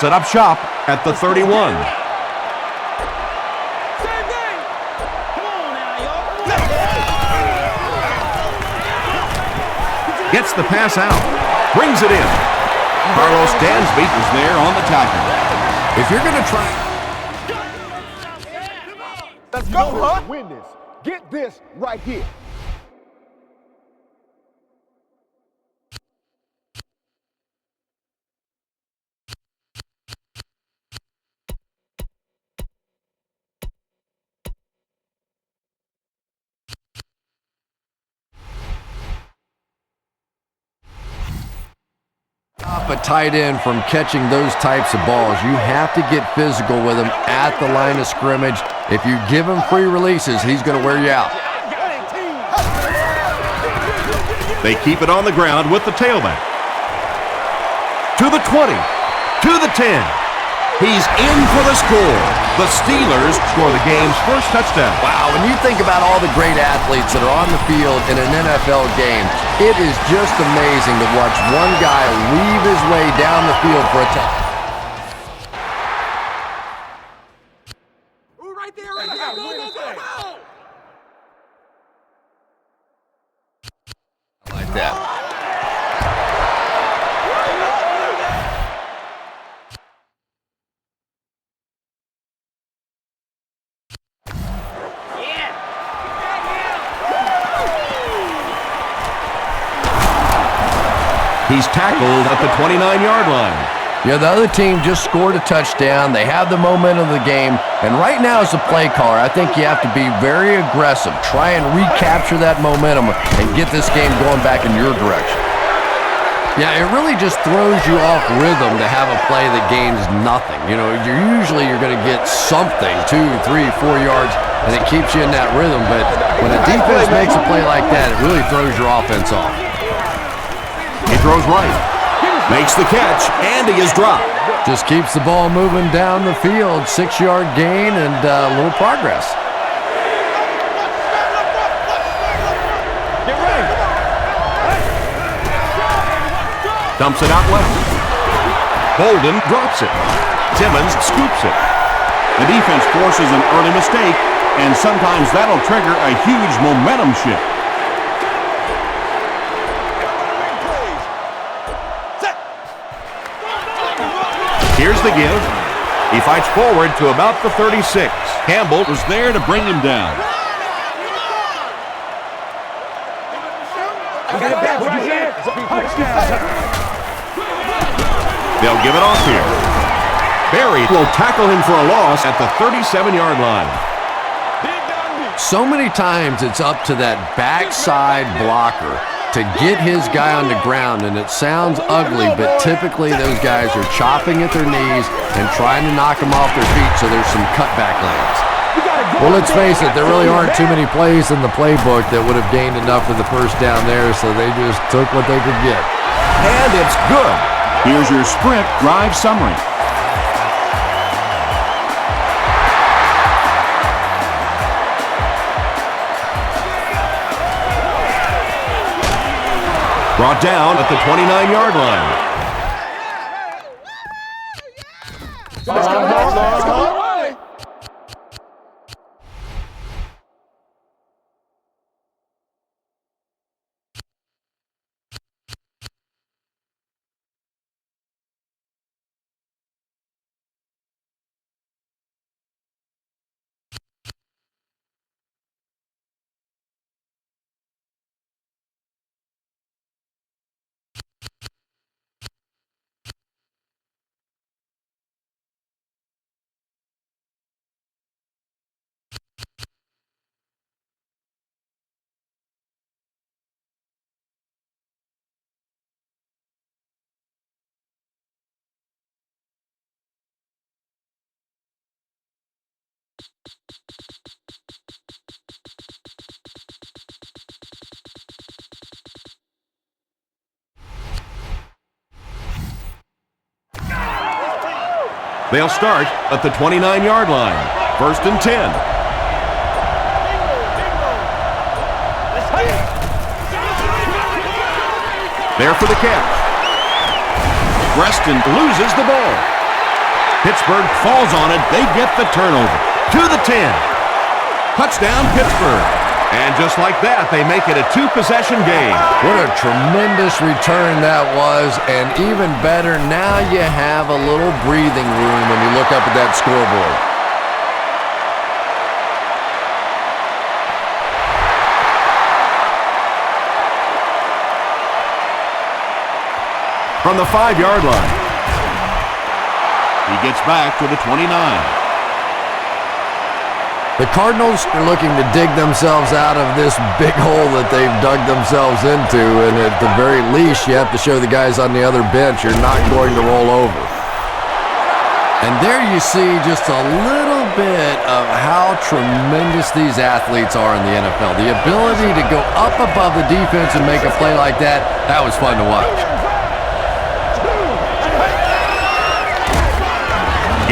Set up shop at the 31. Gets the pass out. Brings it in. Carlos Dansby is there on the tackle. If you're going to try... Let's go, huh? Win this. Get this right here. A tight end from catching those types of balls. You have to get physical with him at the line of scrimmage. If you give him free releases, he's going to wear you out. They keep it on the ground with the tailback. To the 20. To the 10. He's in for the score. The Steelers score the game's first touchdown. Wow, when you think about all the great athletes that are on the field in an NFL game, it is just amazing to watch one guy weave his way down the field for a touchdown. Right there, right there. Go, go, go, go. Like that. He's tackled at the 29-yard line. Yeah, the other team just scored a touchdown. They have the momentum of the game. And right now as a play caller, I think you have to be very aggressive. Try and recapture that momentum and get this game going back in your direction. Yeah, it really just throws you off rhythm to have a play that gains nothing. You know, you're going to get something, 2, 3, 4 yards, and it keeps you in that rhythm. But when a defense makes a play like that, it really throws your offense off. He throws right, makes the catch, and he is dropped. Just keeps the ball moving down the field, 6-yard gain and a little progress. Get ready. Dumps it out left. Bolden drops it. Timmons scoops it. The defense forces an early mistake, and sometimes that'll trigger a huge momentum shift. Here's the give. He fights forward to about the 36. Campbell was there to bring him down. They'll give it off here. Barry will tackle him for a loss at the 37-yard line. So many times it's up to that backside blocker to get his guy on the ground, and it sounds ugly, but typically those guys are chopping at their knees and trying to knock them off their feet, so there's some cutback lanes. Well, let's face it, there really aren't too many plays in the playbook that would have gained enough for the first down there, so they just took what they could get. And it's good. Here's your sprint drive summary. Brought down at the 29-yard line. They'll start at the 29-yard line. 1st and 10. There for the catch. Preston loses the ball. Pittsburgh falls on it. They get the turnover. To the 10. Touchdown, Pittsburgh. And just like that, they make it a 2-possession game. What a tremendous return that was, and even better, now you have a little breathing room when you look up at that scoreboard. From the 5-yard line. He gets back to the 29. The Cardinals are looking to dig themselves out of this big hole that they've dug themselves into, and at the very least, you have to show the guys on the other bench you're not going to roll over. And there you see just a little bit of how tremendous these athletes are in the NFL. The ability to go up above the defense and make a play like that, that was fun to watch.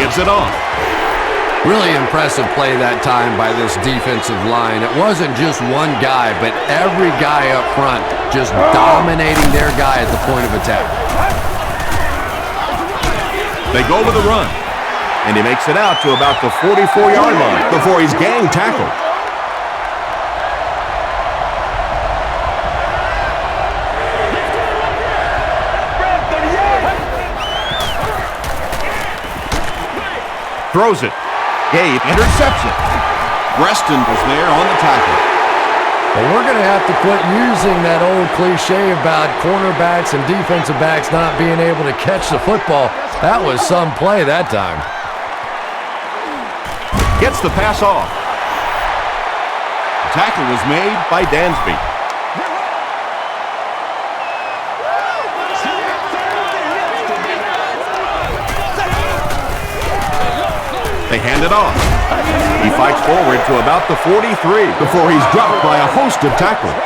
Gives it off. Really impressive play that time by this defensive line. It wasn't just one guy, but every guy up front just dominating their guy at the point of attack. They go with a run, and he makes it out to about the 44-yard line before he's gang tackled. Throws it. Gabe intercepts it. Reston was there on the tackle. Well, we're going to have to quit using that old cliche about cornerbacks and defensive backs not being able to catch the football. That was some play that time. Gets the pass off. The tackle was made by Dansby. They hand it off. He fights forward to about the 43 before he's dropped by a host of tackles.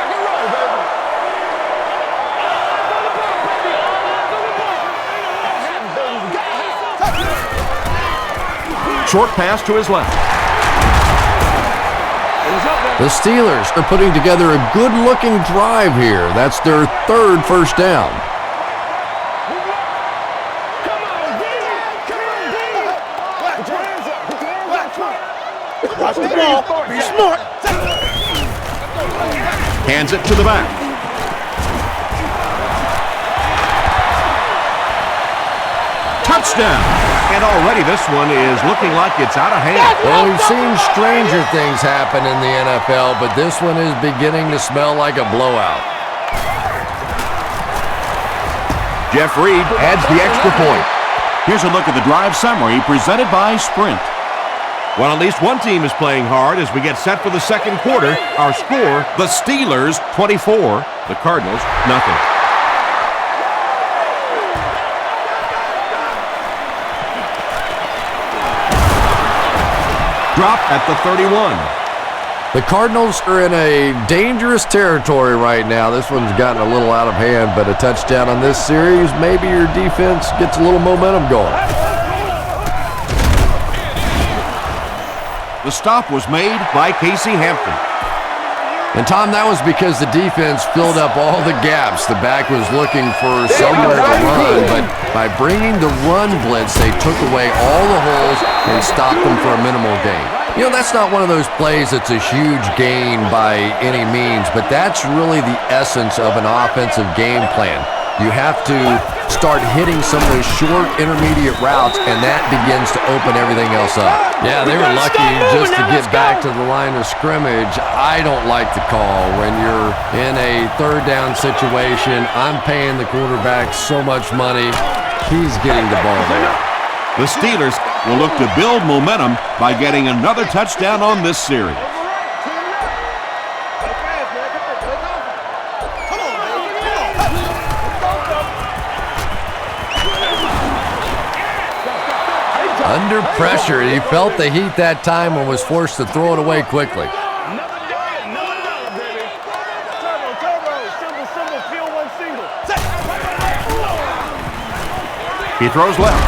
Short pass to his left. The Steelers are putting together a good-looking drive here. That's their third first down. Watch the ball. Be smart. Hands it to the back. Touchdown. And already this one is looking like it's out of hand. Well, we've seen stranger things happen in the NFL, but this one is beginning to smell like a blowout. Jeff Reed adds the extra point. Here's a look at the drive summary presented by Sprint. Well, at least one team is playing hard as we get set for the second quarter. Our score, the Steelers 24, the Cardinals nothing. Drop at the 31. The Cardinals are in a dangerous territory right now. This one's gotten a little out of hand, but a touchdown on this series, maybe your defense gets a little momentum going. The stop was made by Casey Hampton. And, Tom, that was because the defense filled up all the gaps. The back was looking for somewhere to run, but by bringing the run blitz, they took away all the holes and stopped them for a minimal gain. You know, that's not one of those plays that's a huge gain by any means, but that's really the essence of an offensive game plan. You have to start hitting some of those short, intermediate routes, and that begins to open everything else up. Yeah, they were lucky just to get back to the line of scrimmage. I don't like the call when you're in a third down situation. I'm paying the quarterback so much money. He's getting the ball there. The Steelers will look to build momentum by getting another touchdown on this series. Under pressure, he felt the heat that time and was forced to throw it away quickly. He throws left.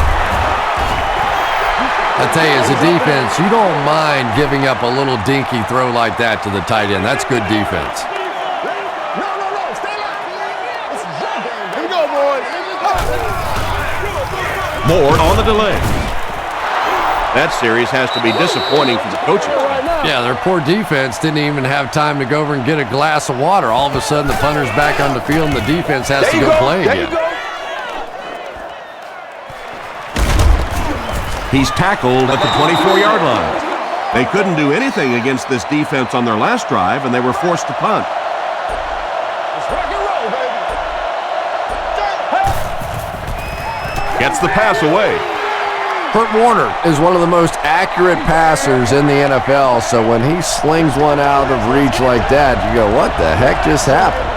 I tell you, as a defense, you don't mind giving up a little dinky throw like that to the tight end. That's good defense. Moore on the delay. That series has to be disappointing for the coaches. Yeah, their poor defense didn't even have time to go over and get a glass of water. All of a sudden, the punter's back on the field, and the defense has to go play again. He's tackled at the 24-yard line. They couldn't do anything against this defense on their last drive, and they were forced to punt. Gets the pass away. Kurt Warner is one of the most accurate passers in the NFL, so when he slings one out of reach like that, you go, what the heck just happened?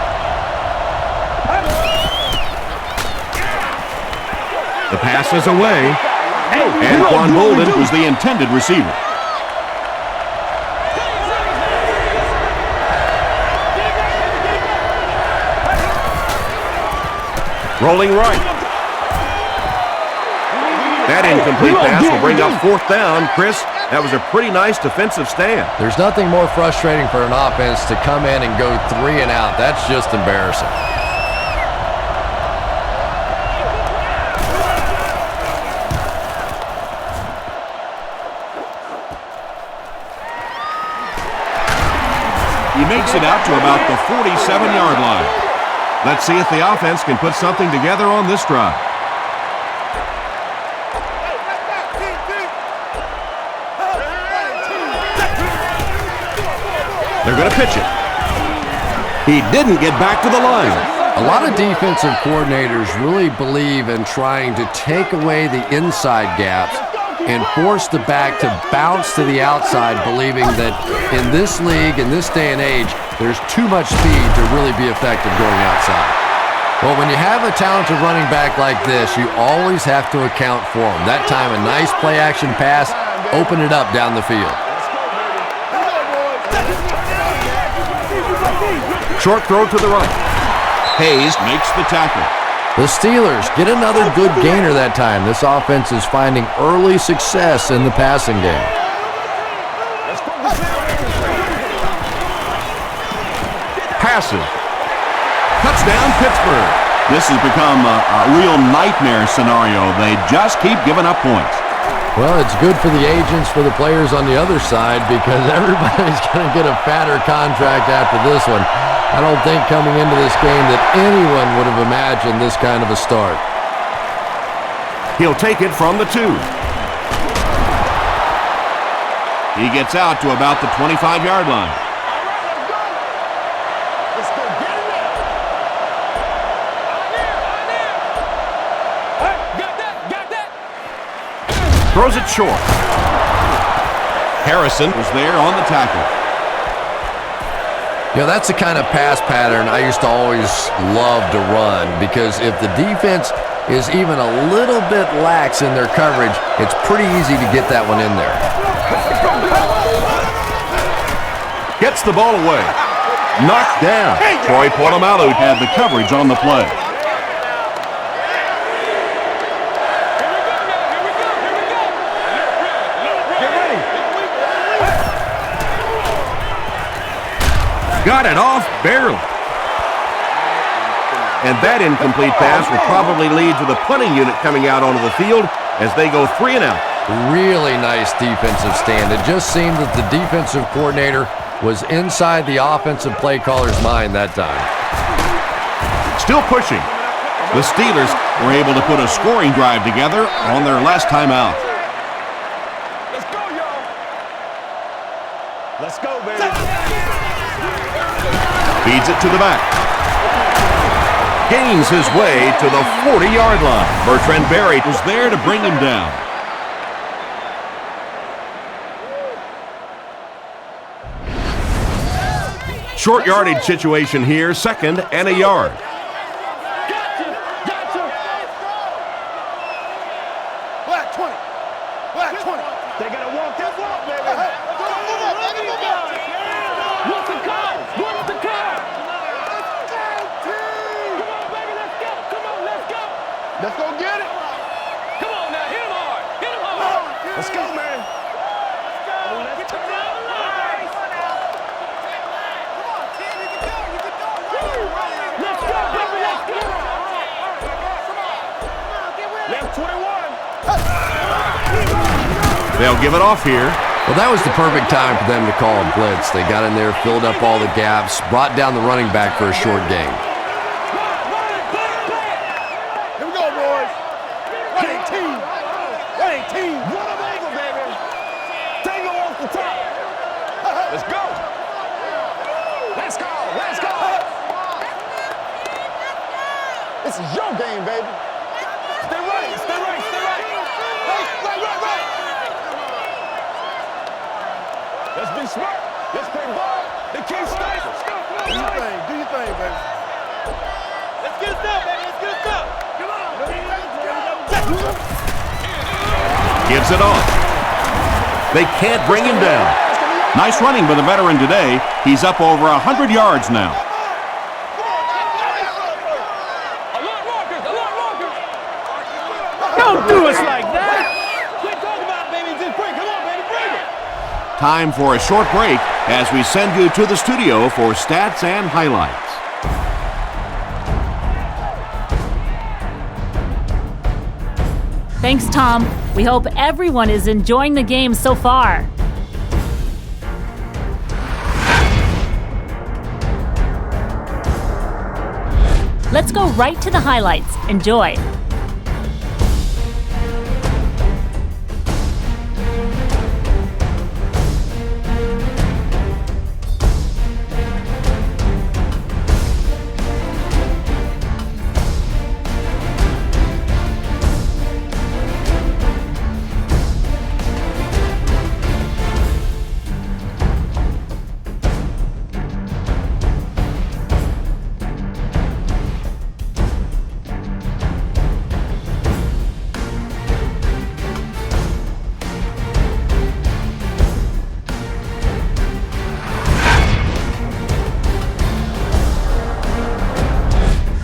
The pass is away, and Quan Bolden was the intended receiver. Rolling right. That incomplete pass will bring up 4th down. Chris, that was a pretty nice defensive stand. There's nothing more frustrating for an offense to come in and go 3 and out. That's just embarrassing. He makes it out to about the 47-yard line. Let's see if the offense can put something together on this drive. They're going to pitch it. He didn't get back to the line. A lot of defensive coordinators really believe in trying to take away the inside gaps and force the back to bounce to the outside, believing that in this league, in this day and age, there's too much speed to really be effective going outside. Well, when you have a talented running back like this, you always have to account for him. That time, a nice play-action pass, open it up down the field. Short throw to the right. Hayes makes the tackle. The Steelers get another good gainer that time. This offense is finding early success in the passing game. Passes. Touchdown, Pittsburgh. This has become a real nightmare scenario. They just keep giving up points. Well, it's good for the agents, for the players on the other side, because everybody's going to get a fatter contract after this one. I don't think coming into this game that anyone would have imagined this kind of a start. He'll take it from the 2. He gets out to about the 25-yard line. Throws it short. Harrison was there on the tackle. You know, that's the kind of pass pattern I used to always love to run, because if the defense is even a little bit lax in their coverage, it's pretty easy to get that one in there. Gets the ball away. Knocked down. Troy Polamalu had the coverage on the play. Got it off barely. And that incomplete pass will probably lead to the punting unit coming out onto the field as they go 3 and out. Really nice defensive stand. It just seemed that the defensive coordinator was inside the offensive play caller's mind that time. Still pushing. The Steelers were able to put a scoring drive together on their last time out. Let's go, y'all. Let's go, baby. Feeds it to the back. Gains his way to the 40-yard line. Bertrand Berry was there to bring him down. Short yardage situation here, 2nd and a yard. Black 20. Black 20. They gotta walk that walk, baby. What's the call? What's the call? Come on, baby, let's go. Come on, let's go. Let's go get it. Come on now, hit him hard. Hit him hard. Let's go, man. Let's go. Let's go, baby, let's go. Left 21. They'll give it off here. Well, that was the perfect time for them to call a blitz. They got in there, filled up all the gaps, brought down the running back for a short gain. Here we go, boys. Running team. Running team. Run them over, baby. Tango off the top. Let's go. Let's go. Let's go. This is your game, baby. Stay right. Stay right. Stay right. Right. Let's be smart. Let's play ball. They can't stop us. Do your thing. Do your thing, baby. Let's get it done, baby. Let's get it done. Come on. Gives it off. They can't bring him down. Nice running by the veteran today. He's up over 100 yards now. Don't do us like that. Quit talking about it, baby. Just break. Come on, baby. Break it. Time for a short break as we send you to the studio for stats and highlights. Thanks, Tom. We hope everyone is enjoying the game so far. Let's go right to the highlights. Enjoy.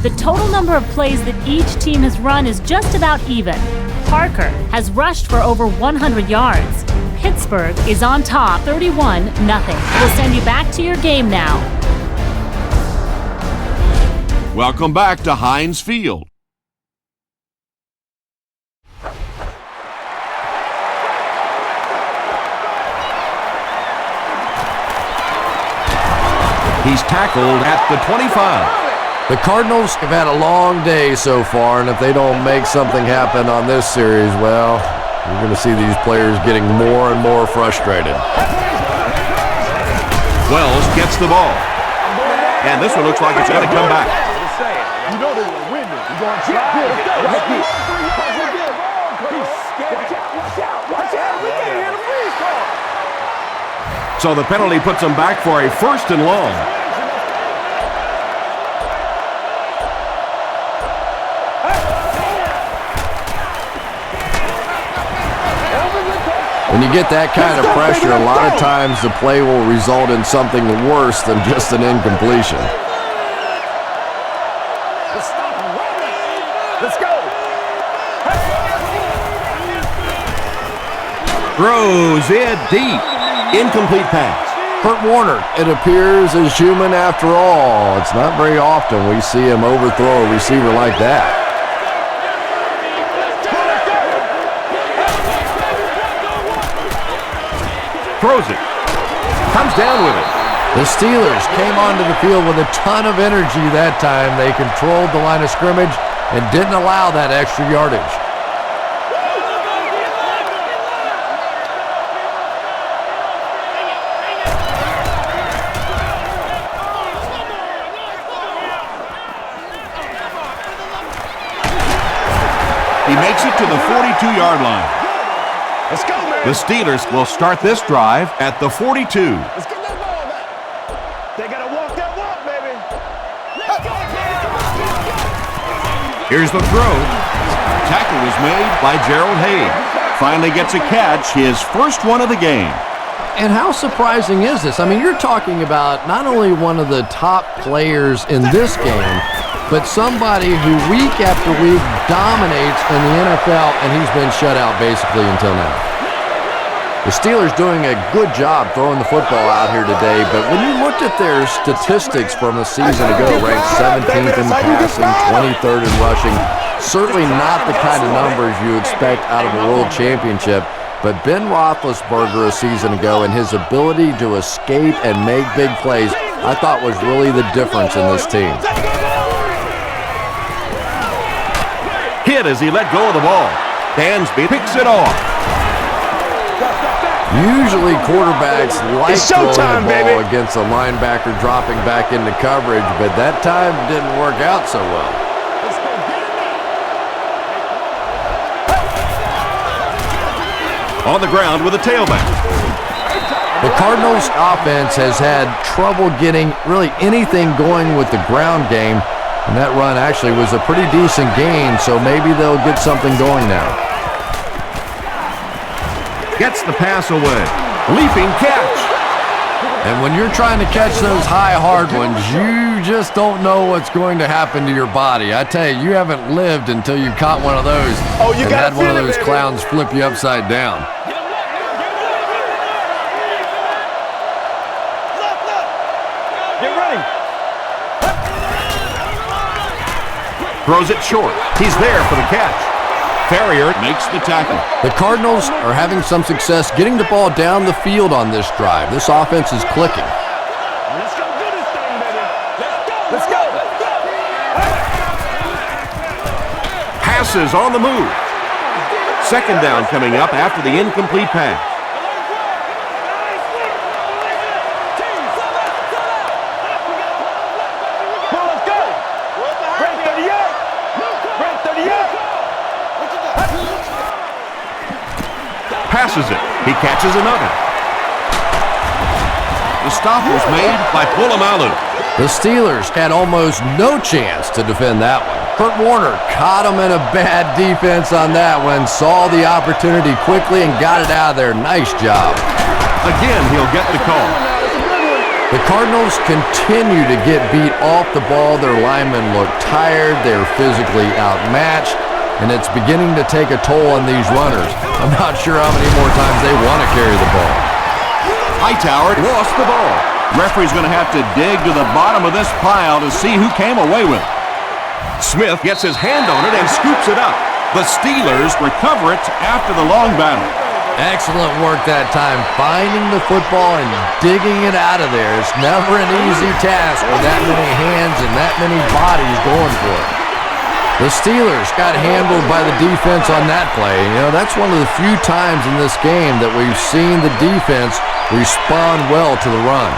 The total number of plays that each team has run is just about even. Parker has rushed for over 100 yards. Pittsburgh is on top, 31-0. We'll send you back to your game now. Welcome back to Heinz Field. He's tackled at the 25. The Cardinals have had a long day so far, and if they don't make something happen on this series, well, you're going to see these players getting more and more frustrated. Wells gets the ball. And this one looks like it's going to come back. You know they're going to win this. You're going to try. Right here. Watch out. We can't hear the freeze call. So the penalty puts them back for a 1st and long. When you get that kind of pressure, a lot of times the play will result in something worse than just an incompletion. Let's go. Throws it deep. Incomplete pass. Kurt Warner, it appears, is human after all. It's not very often we see him overthrow a receiver like that. Throws it. Comes down with it. The Steelers came onto the field with a ton of energy that time. They controlled the line of scrimmage and didn't allow that extra yardage. He makes it to the 42-yard line. Let's go, man. The Steelers will start this drive at the 42. Let's get that ball back. They got to walk that walk, baby. Let's go, Here's the throw. Tackle was made by Gerald Hayes. Finally gets a catch, his first one of the game. And how surprising is this? I mean, you're talking about not only one of the top players in this game, but somebody who week after week dominates in the NFL, and he's been shut out basically until now. The Steelers doing a good job throwing the football out here today, but when you looked at their statistics from a season ago, ranked 17th in passing, 23rd in rushing, certainly not the kind of numbers you expect out of a world championship. but Ben Roethlisberger a season ago and his ability to escape and make big plays, I thought was really the difference in this team. Hit as he let go of the ball. Dansby picks it off. Usually quarterbacks like throwing the ball baby. against a linebacker dropping back into coverage, but that time didn't work out so well. On the ground with a tailback. The Cardinals' offense has had trouble getting really anything going with the ground game, and that run actually was a pretty decent gain, so maybe they'll get something going now. Gets the pass away. Leaping catch. And when you're trying to catch those high, hard ones, you just don't know what's going to happen to your body. I tell you, you haven't lived until you caught one of those and had one of those clowns flip you upside down. Get ready. Throws it short. He's there for the catch. Ferrier makes the tackle. The Cardinals are having some success getting the ball down the field on this drive. This offense is clicking. Let's go do this thing, baby. Let's go. Passes on the move. Second down coming up after the incomplete pass. Well, let's go. Break 38. Break 38. Passes it. He catches another. The stop was made by Polamalu. The Steelers had almost no chance to defend that one. Kurt Warner caught him in a bad defense on that one, saw the opportunity quickly and got it out of there. Nice job. Again, he'll get the call. The Cardinals continue to get beat off the ball. Their linemen look tired. They're physically outmatched, and it's beginning to take a toll on these runners. I'm not sure how many more times they want to carry the ball. Hightower lost the ball. Referee's going to have to dig to the bottom of this pile to see who came away with it. Smith gets his hand on it and scoops it up. The Steelers recover it after the long battle. Excellent work that time, finding the football and digging it out of there. It's never an easy task with that many hands and that many bodies going for it. The Steelers got handled by the defense on that play. You know, that's one of the few times in this game that we've seen the defense respond well to the run.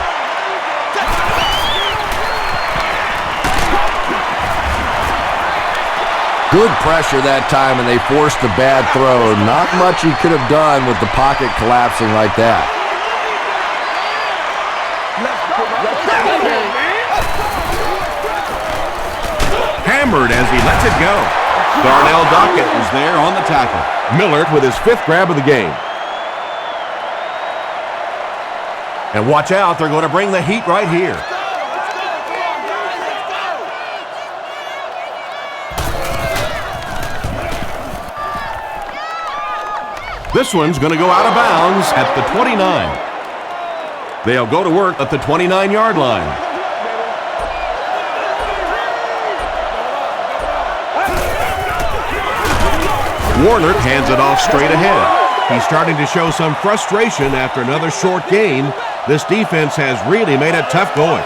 Good pressure that time, and they forced the bad throw. Not much he could have done with the pocket collapsing like that. Hammered as he lets it go. Darnell Dockett is there on the tackle. Millard with his 5th grab of the game. And watch out, they're going to bring the heat right here. This one's going to go out of bounds at the 29. They'll go to work at the 29-yard line. Warner hands it off straight ahead. He's starting to show some frustration after another short gain. This defense has really made it tough going.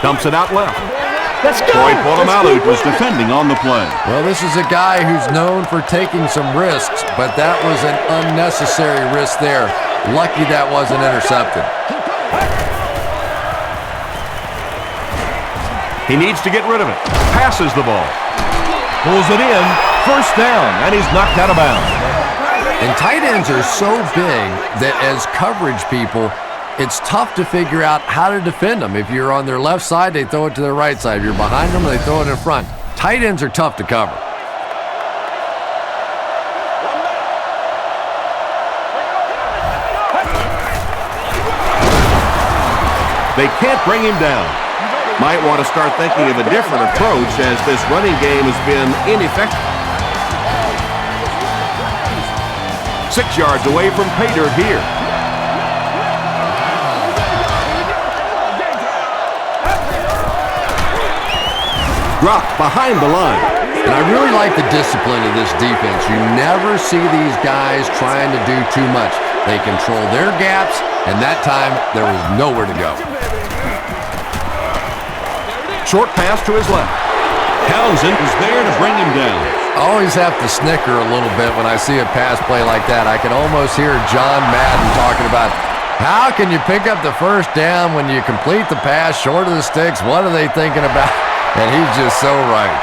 Dumps it out left. Let's go. Troy Polamalu was defending on the play. Well, this is a guy who's known for taking some risks, but that was an unnecessary risk there. Lucky that wasn't intercepted. He needs to get rid of it. Passes the ball. Pulls it in. First down, and he's knocked out of bounds. And tight ends are so big that as coverage people, it's tough to figure out how to defend them. If you're on their left side, they throw it to their right side. If you're behind them, they throw it in front. Tight ends are tough to cover. They can't bring him down. Might want to start thinking of a different approach as this running game has been ineffective. 6 yards away from pay dirt here. dropped behind the line. And I really like the discipline of this defense. You never see these guys trying to do too much. They control their gaps, and that time there was nowhere to go. Short pass to his left. Townsend is there to bring him down. I always have to snicker a little bit when I see a pass play like that. I can almost hear John Madden talking about, how can you pick up the first down when you complete the pass short of the sticks? What are they thinking about? And he's just so right.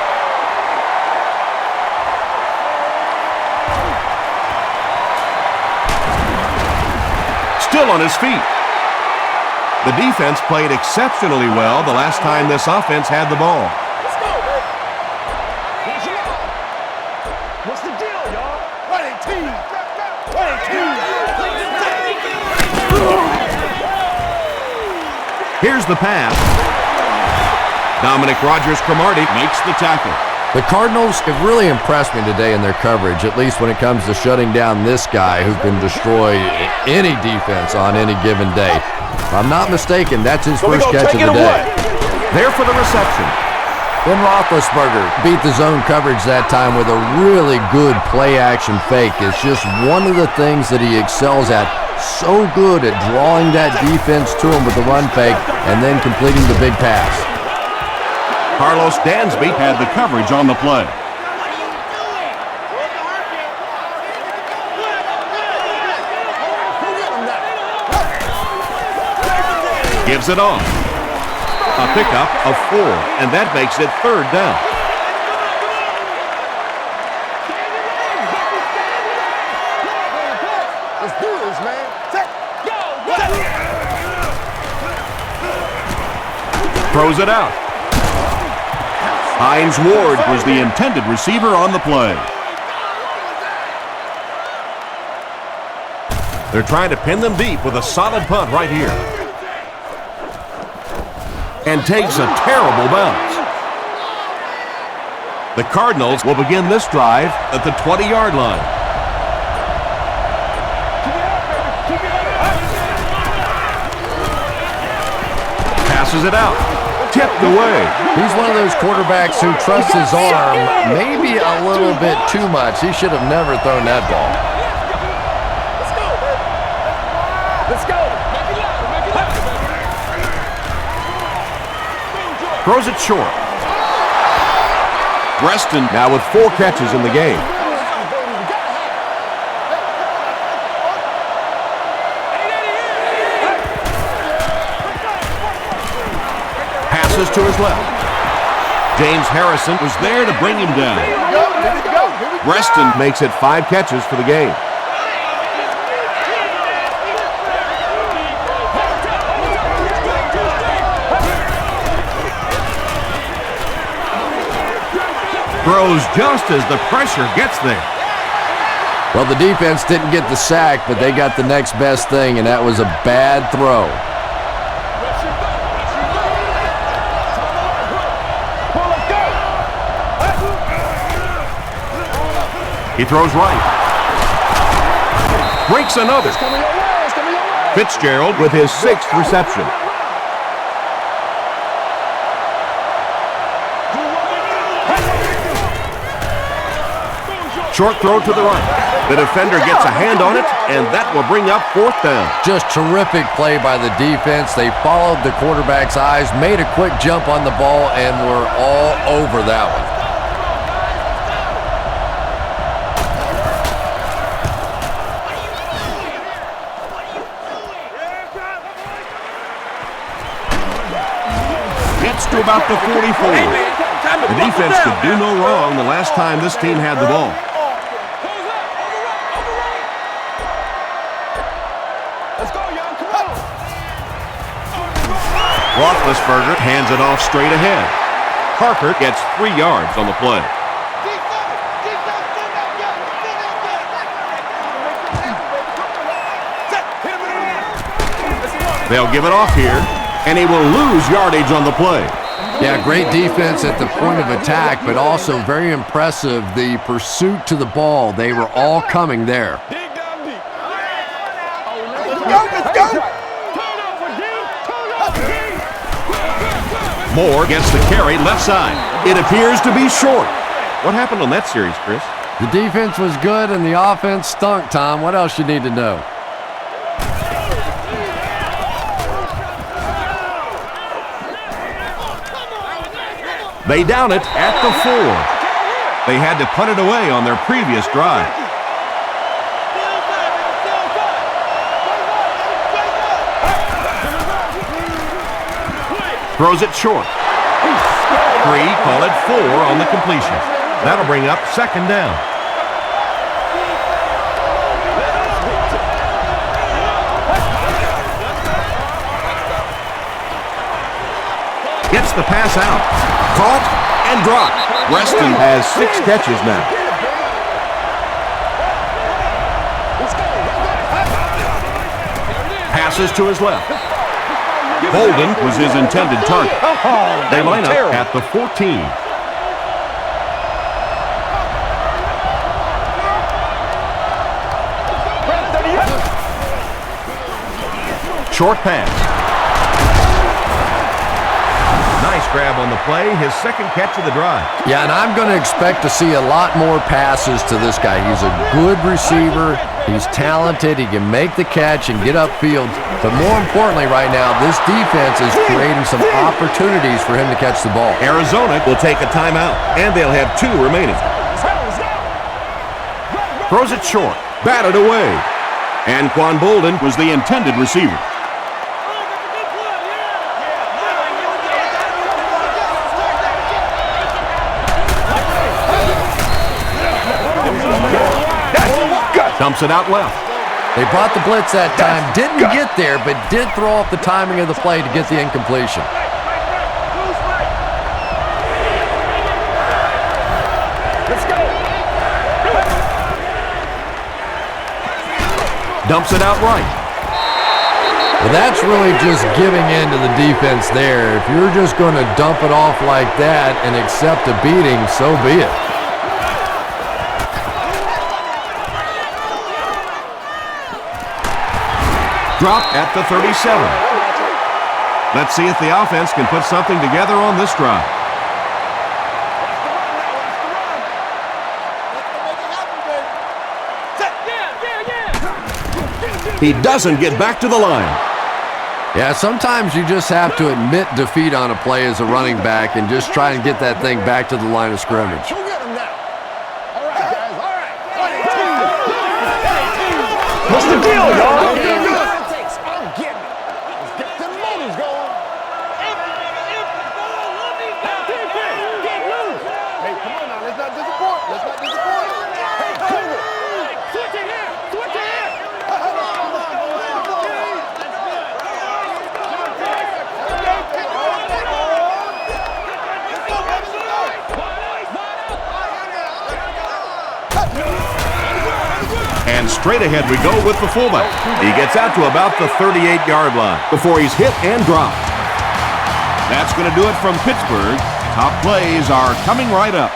Still on his feet. The defense played exceptionally well the last time this offense had the ball. What's the deal, y'all? Running team. Running team. Here's the pass. Dominic Rodgers-Cromartie makes the tackle. The Cardinals have really impressed me today in their coverage, at least when it comes to shutting down this guy who can destroy any defense on any given day. If I'm not mistaken, that's his first catch of the day. There for the reception. Ben Roethlisberger beat the zone coverage that time with a really good play-action fake. It's just one of the things that he excels at. So good at drawing that defense to him with the run fake and then completing the big pass. Carlos Dansby had the coverage on the play. Gives it off. A pickup of 4, and that makes it 3rd down. Let's do this, man. Throws it out. Hines Ward was the intended receiver on the play. They're trying to pin them deep with a solid punt right here. And takes a terrible bounce. The Cardinals will begin this drive at the 20-yard line. Passes it out. Tipped away. He's one of those quarterbacks who trusts his arm maybe a little bit too much. He should have never thrown that ball. Let's go. Throws it short. Preston now with 4 catches in the game. Passes to his left. James Harrison was there to bring him down. Preston makes it 5 catches for the game. Throws just as the pressure gets there. Well, the defense didn't get the sack, but they got the next best thing, and that was a bad throw. He throws right. Breaks another. Fitzgerald with his 6th reception. Short throw to the right. The defender gets a hand on it, and that will bring up 4th down. Just terrific play by the defense. They followed the quarterback's eyes, made a quick jump on the ball, and were all over that one. Gets to about the 44. The defense could do no wrong the last time this team had the ball. Roethlisberger hands it off straight ahead. Parker gets 3 yards on the play. They'll give it off here, and he will lose yardage on the play. Yeah, great defense at the point of attack, but also very impressive the pursuit to the ball. They were all coming there. Dig down deep. Let's go. Moore gets the carry left side. It appears to be short. What happened on that series, Chris? The defense was good and the offense stunk, Tom. What else you need to know? They down it at the 4. They had to punt it away on their previous drive. Throws it short. 3, call it 4 on the completion. That'll bring up second down. Gets the pass out. Caught and dropped. Reston has 6 catches now. Passes to his left. Bolden was his intended target. They line up at the 14. Short pass. Nice grab on the play, his second catch of the drive. Yeah, and I'm going to expect to see a lot more passes to this guy. He's a good receiver. He's talented. He can make the catch and get upfield. But more importantly right now, this defense is creating some opportunities for him to catch the ball. Arizona will take a timeout, and they'll have 2 remaining. Throws it short. Batted away. And Quan Bolden was the intended receiver. Dumps it out left. They brought the blitz that time. Didn't get there, but did throw off the timing of the play to get the incompletion. Let's go. Dumps it out right. Well, that's really just giving in to the defense there. If you're just going to dump it off like that and accept a beating, so be it. Drop at the 37. Let's see if the offense can put something together on this drive. He doesn't get back to the line. Yeah, sometimes you just have to admit defeat on a play as a running back and just try and get that thing back to the line of scrimmage. Go get him now. All right, guys. All right. What's the deal, y'all? I'm getting it. Let's get the motors going. Get loose. Hey, come on now. Let's not disappoint. Let's not disappoint. Hey, Cougar. Switch it here. Switch it here. And straight ahead we go with the fullback. He gets out to about the 38-yard line before he's hit and dropped. That's going to do it from Pittsburgh. Top plays are coming right up.